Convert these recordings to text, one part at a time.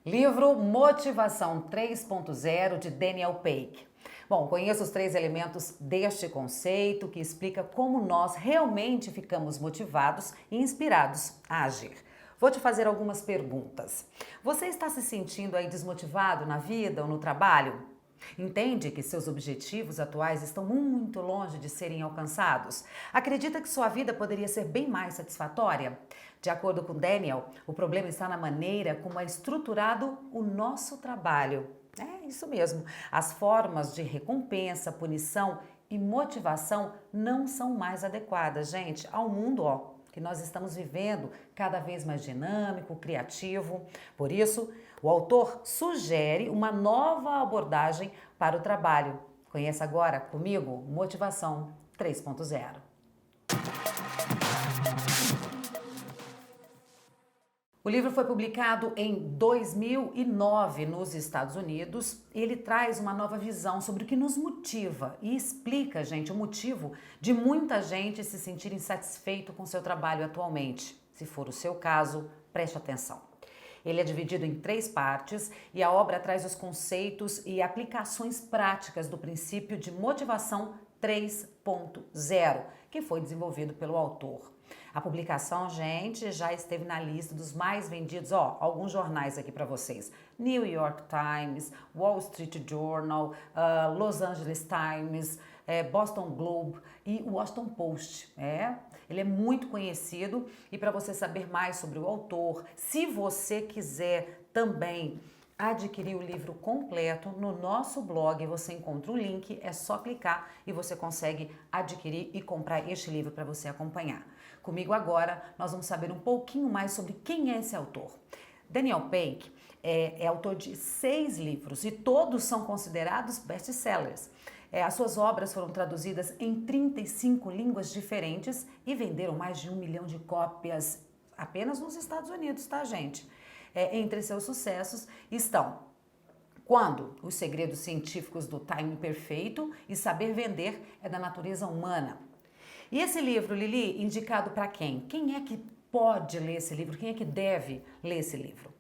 Livro Motivação 3.0 de Daniel Pink. Bom, conheça os 3 elementos deste conceito que explica como nós realmente ficamos motivados e inspirados a agir. Vou te fazer algumas perguntas. Você está se sentindo aí desmotivado na vida ou no trabalho? Entende que seus objetivos atuais estão muito longe de serem alcançados? Acredita que sua vida poderia ser bem mais satisfatória? De acordo com Daniel, o problema está na maneira como é estruturado o nosso trabalho. É isso mesmo. As formas de recompensa, punição e motivação não são mais adequadas, gente, ao mundo, que nós estamos vivendo, cada vez mais dinâmico, criativo. Por isso, o autor sugere uma nova abordagem para o trabalho. Conheça agora comigo Motivação 3.0. O livro foi publicado em 2009 nos Estados Unidos e ele traz uma nova visão sobre o que nos motiva e explica, gente, o motivo de muita gente se sentir insatisfeito com seu trabalho atualmente. Se for o seu caso, preste atenção. Ele é dividido em 3 partes e a obra traz os conceitos e aplicações práticas do princípio de motivação 3.0, que foi desenvolvido pelo autor. A publicação, gente, já esteve na lista dos mais vendidos, alguns jornais aqui para vocês. New York Times, Wall Street Journal, Los Angeles Times, Boston Globe e Washington Post. Ele é muito conhecido e para você saber mais sobre o autor, se você quiser também adquirir o livro completo, no nosso blog você encontra o link, é só clicar e você consegue adquirir e comprar este livro para você acompanhar. Comigo agora nós vamos saber um pouquinho mais sobre quem é esse autor. Daniel Pink é autor de 6 livros e todos são considerados best-sellers. As suas obras foram traduzidas em 35 línguas diferentes e venderam mais de 1 milhão de cópias apenas nos Estados Unidos, tá, gente? Entre seus sucessos estão Quando os segredos científicos do timing perfeito e saber vender é da natureza humana. E esse livro, Lili, indicado para quem? Quem é que pode ler esse livro? Quem é que deve ler esse livro?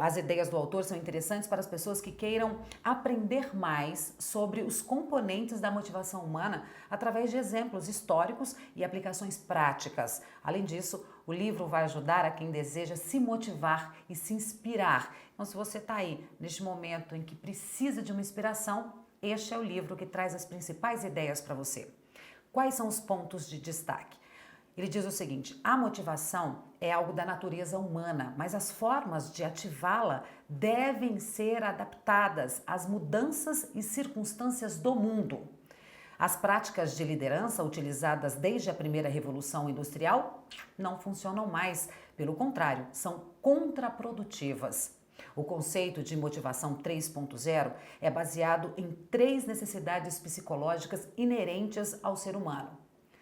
As ideias do autor são interessantes para as pessoas que queiram aprender mais sobre os componentes da motivação humana através de exemplos históricos e aplicações práticas. Além disso, o livro vai ajudar a quem deseja se motivar e se inspirar. Então, se você está aí neste momento em que precisa de uma inspiração, este é o livro que traz as principais ideias para você. Quais são os pontos de destaque? Ele diz o seguinte: a motivação é algo da natureza humana, mas as formas de ativá-la devem ser adaptadas às mudanças e circunstâncias do mundo. As práticas de liderança utilizadas desde a primeira revolução industrial não funcionam mais, pelo contrário, são contraprodutivas. O conceito de motivação 3.0 é baseado em 3 necessidades psicológicas inerentes ao ser humano.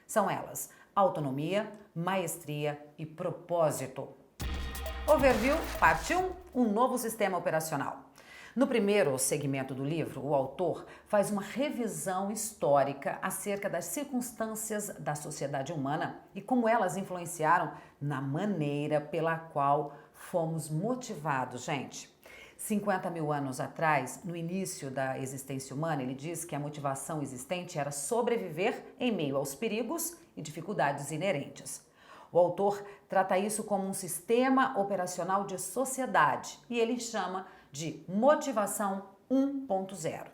São elas: autonomia, maestria e propósito. Overview, parte 1, um novo sistema operacional. No primeiro segmento do livro, o autor faz uma revisão histórica acerca das circunstâncias da sociedade humana e como elas influenciaram na maneira pela qual fomos motivados, gente. 50 mil anos atrás, no início da existência humana, ele diz que a motivação existente era sobreviver em meio aos perigos e dificuldades inerentes. O autor trata isso como um sistema operacional de sociedade e ele chama de motivação 1.0.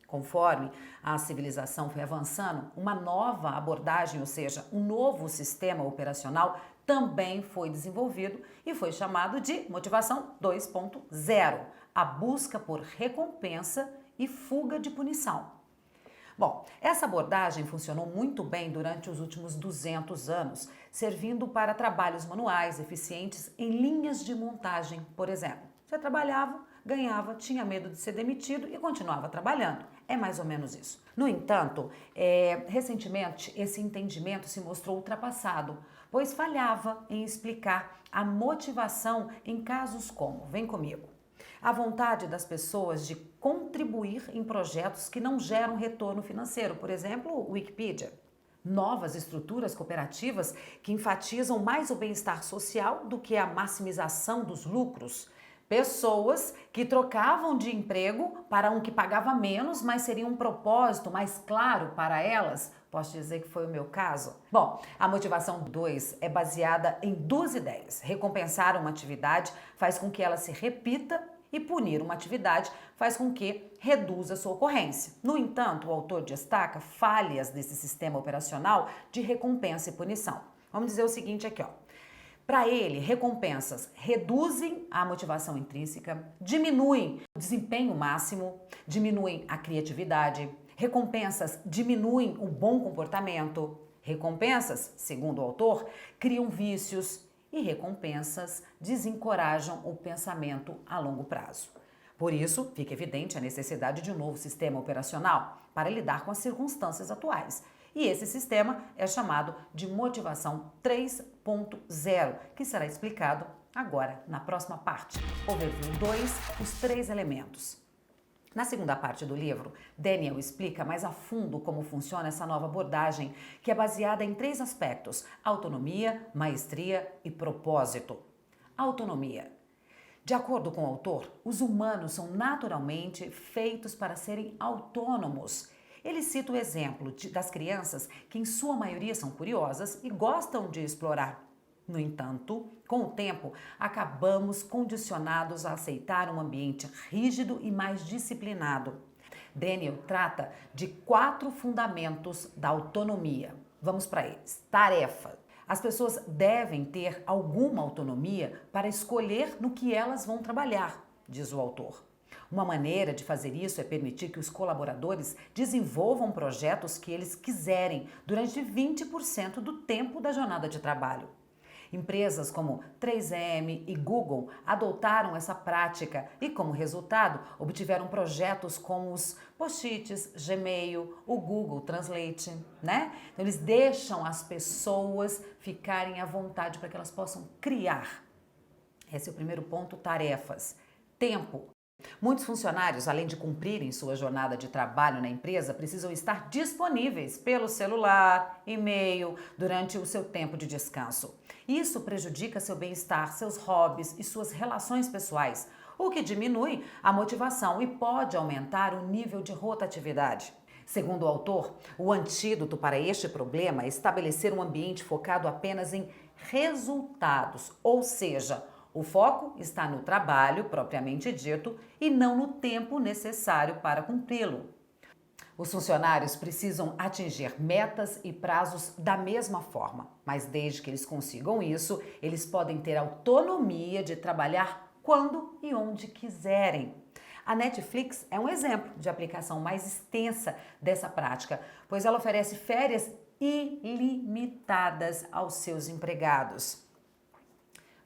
Conforme a civilização foi avançando, uma nova abordagem, ou seja, um novo sistema operacional também foi desenvolvido e foi chamado de motivação 2.0, a busca por recompensa e fuga de punição. Bom, essa abordagem funcionou muito bem durante os últimos 200 anos, servindo para trabalhos manuais eficientes em linhas de montagem, por exemplo. Você trabalhava, ganhava, tinha medo de ser demitido e continuava trabalhando. É mais ou menos isso. No entanto, recentemente esse entendimento se mostrou ultrapassado, pois falhava em explicar a motivação em casos como, vem comigo, a vontade das pessoas de contribuir em projetos que não geram retorno financeiro, por exemplo, o Wikipedia. Novas estruturas cooperativas que enfatizam mais o bem-estar social do que a maximização dos lucros. Pessoas que trocavam de emprego para um que pagava menos, mas seria um propósito mais claro para elas. Posso dizer que foi o meu caso? Bom, a motivação 2 é baseada em duas ideias. Recompensar uma atividade faz com que ela se repita e punir uma atividade faz com que reduza sua ocorrência. No entanto, o autor destaca falhas desse sistema operacional de recompensa e punição. Vamos dizer o seguinte aqui, ó. Para ele, recompensas reduzem a motivação intrínseca, diminuem o desempenho máximo, diminuem a criatividade. Recompensas diminuem o bom comportamento. Recompensas, segundo o autor, criam vícios e recompensas desencorajam o pensamento a longo prazo. Por isso, fica evidente a necessidade de um novo sistema operacional para lidar com as circunstâncias atuais. E esse sistema é chamado de motivação 3.0, que será explicado agora na próxima parte. Overview 2, os 3 elementos. Na segunda parte do livro, Daniel explica mais a fundo como funciona essa nova abordagem, que é baseada em 3 aspectos: autonomia, maestria e propósito. Autonomia. De acordo com o autor, os humanos são naturalmente feitos para serem autônomos. Ele cita o exemplo das crianças, que em sua maioria são curiosas e gostam de explorar. No entanto, com o tempo, acabamos condicionados a aceitar um ambiente rígido e mais disciplinado. Daniel trata de 4 fundamentos da autonomia. Vamos para eles. Tarefa. As pessoas devem ter alguma autonomia para escolher no que elas vão trabalhar, diz o autor. Uma maneira de fazer isso é permitir que os colaboradores desenvolvam projetos que eles quiserem durante 20% do tempo da jornada de trabalho. Empresas como 3M e Google adotaram essa prática e, como resultado, obtiveram projetos como os Post-its, Gmail, o Google Translate, né? Então, eles deixam as pessoas ficarem à vontade para que elas possam criar. Esse é o primeiro ponto, tarefas. Tempo. Muitos funcionários, além de cumprirem sua jornada de trabalho na empresa, precisam estar disponíveis pelo celular, e-mail, durante o seu tempo de descanso. Isso prejudica seu bem-estar, seus hobbies e suas relações pessoais, o que diminui a motivação e pode aumentar o nível de rotatividade. Segundo o autor, o antídoto para este problema é estabelecer um ambiente focado apenas em resultados, ou seja, o foco está no trabalho propriamente dito e não no tempo necessário para cumpri-lo. Os funcionários precisam atingir metas e prazos da mesma forma, mas desde que eles consigam isso, eles podem ter autonomia de trabalhar quando e onde quiserem. A Netflix é um exemplo de aplicação mais extensa dessa prática, pois ela oferece férias ilimitadas aos seus empregados.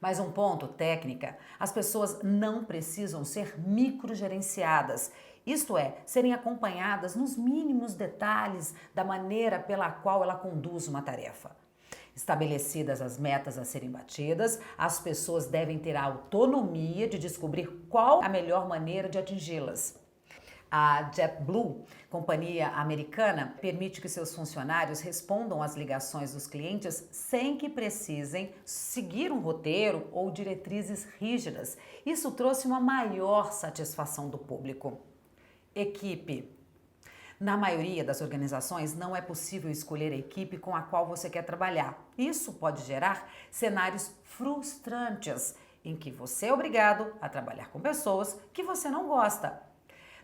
Mais um ponto, técnica. As pessoas não precisam ser microgerenciadas, isto é, serem acompanhadas nos mínimos detalhes da maneira pela qual ela conduz uma tarefa. Estabelecidas as metas a serem batidas, as pessoas devem ter a autonomia de descobrir qual a melhor maneira de atingi-las. A JetBlue, companhia americana, permite que seus funcionários respondam às ligações dos clientes sem que precisem seguir um roteiro ou diretrizes rígidas. Isso trouxe uma maior satisfação do público. Equipe. Na maioria das organizações, não é possível escolher a equipe com a qual você quer trabalhar. Isso pode gerar cenários frustrantes, em que você é obrigado a trabalhar com pessoas que você não gosta.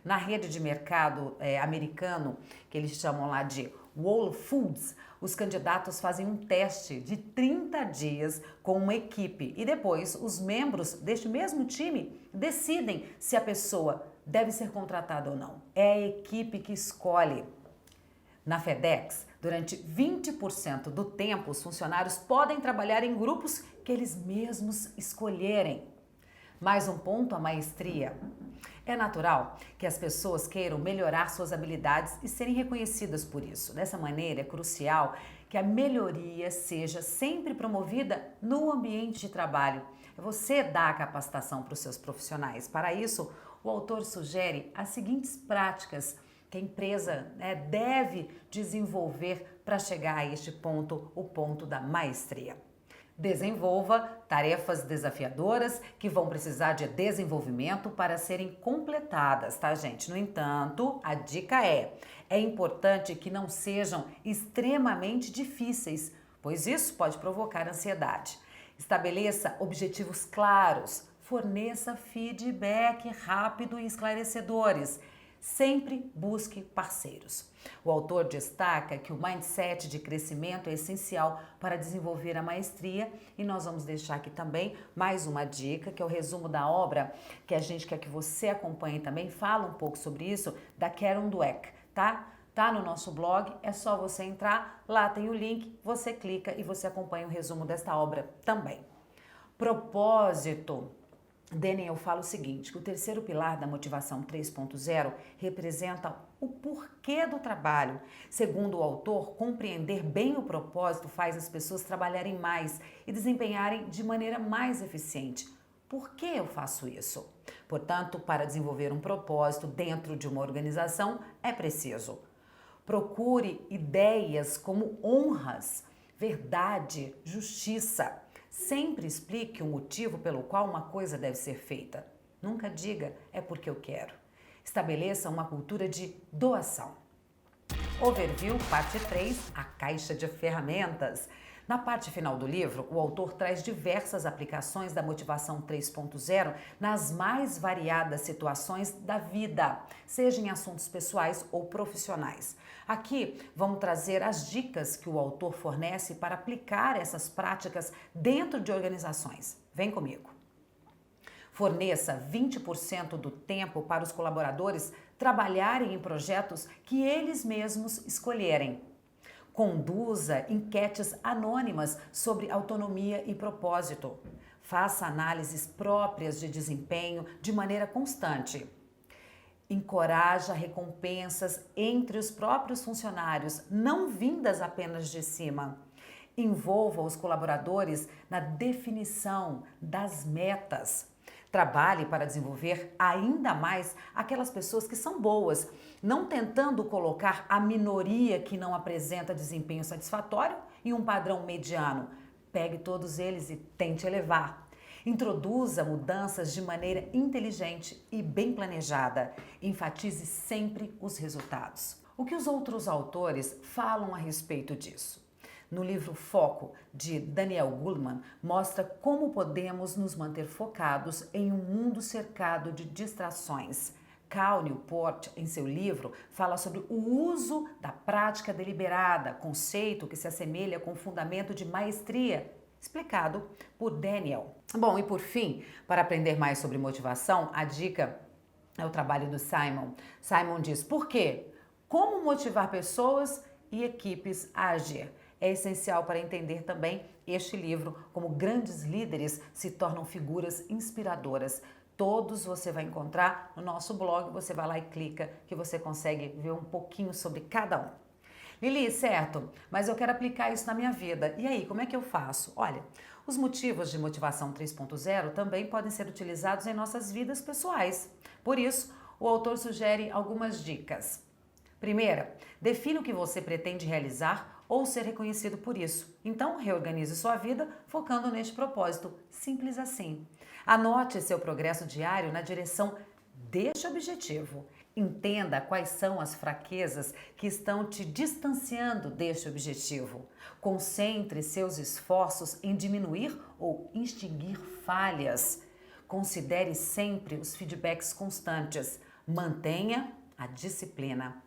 Na rede de mercado americano, que eles chamam lá de Whole Foods, os candidatos fazem um teste de 30 dias com uma equipe e depois os membros deste mesmo time decidem se a pessoa deve ser contratada ou não. É a equipe que escolhe. Na FedEx, durante 20% do tempo, os funcionários podem trabalhar em grupos que eles mesmos escolherem. Mais um ponto, a maestria. É natural que as pessoas queiram melhorar suas habilidades e serem reconhecidas por isso. Dessa maneira, é crucial que a melhoria seja sempre promovida no ambiente de trabalho. Você dá a capacitação para os seus profissionais. Para isso, o autor sugere as seguintes práticas que a empresa deve desenvolver para chegar a este ponto, o ponto da maestria. Desenvolva tarefas desafiadoras que vão precisar de desenvolvimento para serem completadas, tá, gente? No entanto, a dica é importante que não sejam extremamente difíceis, pois isso pode provocar ansiedade. Estabeleça objetivos claros, forneça feedback rápido e esclarecedores. Sempre busque parceiros. O autor destaca que o mindset de crescimento é essencial para desenvolver a maestria e nós vamos deixar aqui também mais uma dica, que é o resumo da obra, que a gente quer que você acompanhe também, fala um pouco sobre isso, da Carol Dweck, tá? Tá no nosso blog, é só você entrar, lá tem o link, você clica e você acompanha o resumo desta obra também. Propósito. Daniel fala o seguinte, que o terceiro pilar da motivação 3.0 representa o porquê do trabalho. Segundo o autor, compreender bem o propósito faz as pessoas trabalharem mais e desempenharem de maneira mais eficiente. Por que eu faço isso? Portanto, para desenvolver um propósito dentro de uma organização, é preciso: procure ideias como honras, verdade, justiça. Sempre explique o motivo pelo qual uma coisa deve ser feita. Nunca diga, é porque eu quero. Estabeleça uma cultura de doação. Overview, parte 3, a caixa de ferramentas. Na parte final do livro, o autor traz diversas aplicações da motivação 3.0 nas mais variadas situações da vida, seja em assuntos pessoais ou profissionais. Aqui vamos trazer as dicas que o autor fornece para aplicar essas práticas dentro de organizações. Vem comigo. Forneça 20% do tempo para os colaboradores trabalharem em projetos que eles mesmos escolherem. Conduza enquetes anônimas sobre autonomia e propósito. Faça análises próprias de desempenho de maneira constante. Encoraja recompensas entre os próprios funcionários, não vindas apenas de cima. Envolva os colaboradores na definição das metas. Trabalhe para desenvolver ainda mais aquelas pessoas que são boas, não tentando colocar a minoria que não apresenta desempenho satisfatório em um padrão mediano. Pegue todos eles e tente elevar. Introduza mudanças de maneira inteligente e bem planejada. Enfatize sempre os resultados. O que os outros autores falam a respeito disso? No livro Foco, de Daniel Goleman, mostra como podemos nos manter focados em um mundo cercado de distrações. Cal Newport, em seu livro, fala sobre o uso da prática deliberada, conceito que se assemelha com o fundamento de maestria, explicado por Daniel. Bom, e por fim, para aprender mais sobre motivação, a dica é o trabalho do Simon. Simon diz: por quê? Como motivar pessoas e equipes a agir? É essencial para entender também este livro, como grandes líderes se tornam figuras inspiradoras. Todos você vai encontrar no nosso blog, você vai lá e clica que você consegue ver um pouquinho sobre cada um. Lili, certo, mas eu quero aplicar isso na minha vida. E aí, como é que eu faço? Olha, os motivos de motivação 3.0 também podem ser utilizados em nossas vidas pessoais. Por isso, o autor sugere algumas dicas. Primeira, defina o que você pretende realizar ou ser reconhecido por isso. Então, reorganize sua vida focando neste propósito. Simples assim. Anote seu progresso diário na direção deste objetivo. Entenda quais são as fraquezas que estão te distanciando deste objetivo. Concentre seus esforços em diminuir ou extinguir falhas. Considere sempre os feedbacks constantes. Mantenha a disciplina.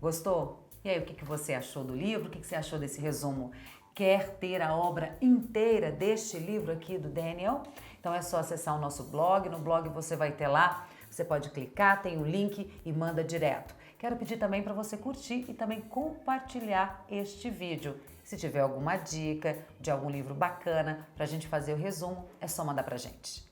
Gostou? E aí, o que você achou do livro? O que você achou desse resumo? Quer ter a obra inteira deste livro aqui do Daniel? Então é só acessar o nosso blog. No blog você vai ter lá, você pode clicar, tem o link e manda direto. Quero pedir também para você curtir e também compartilhar este vídeo. Se tiver alguma dica de algum livro bacana para a gente fazer o resumo, é só mandar pra gente.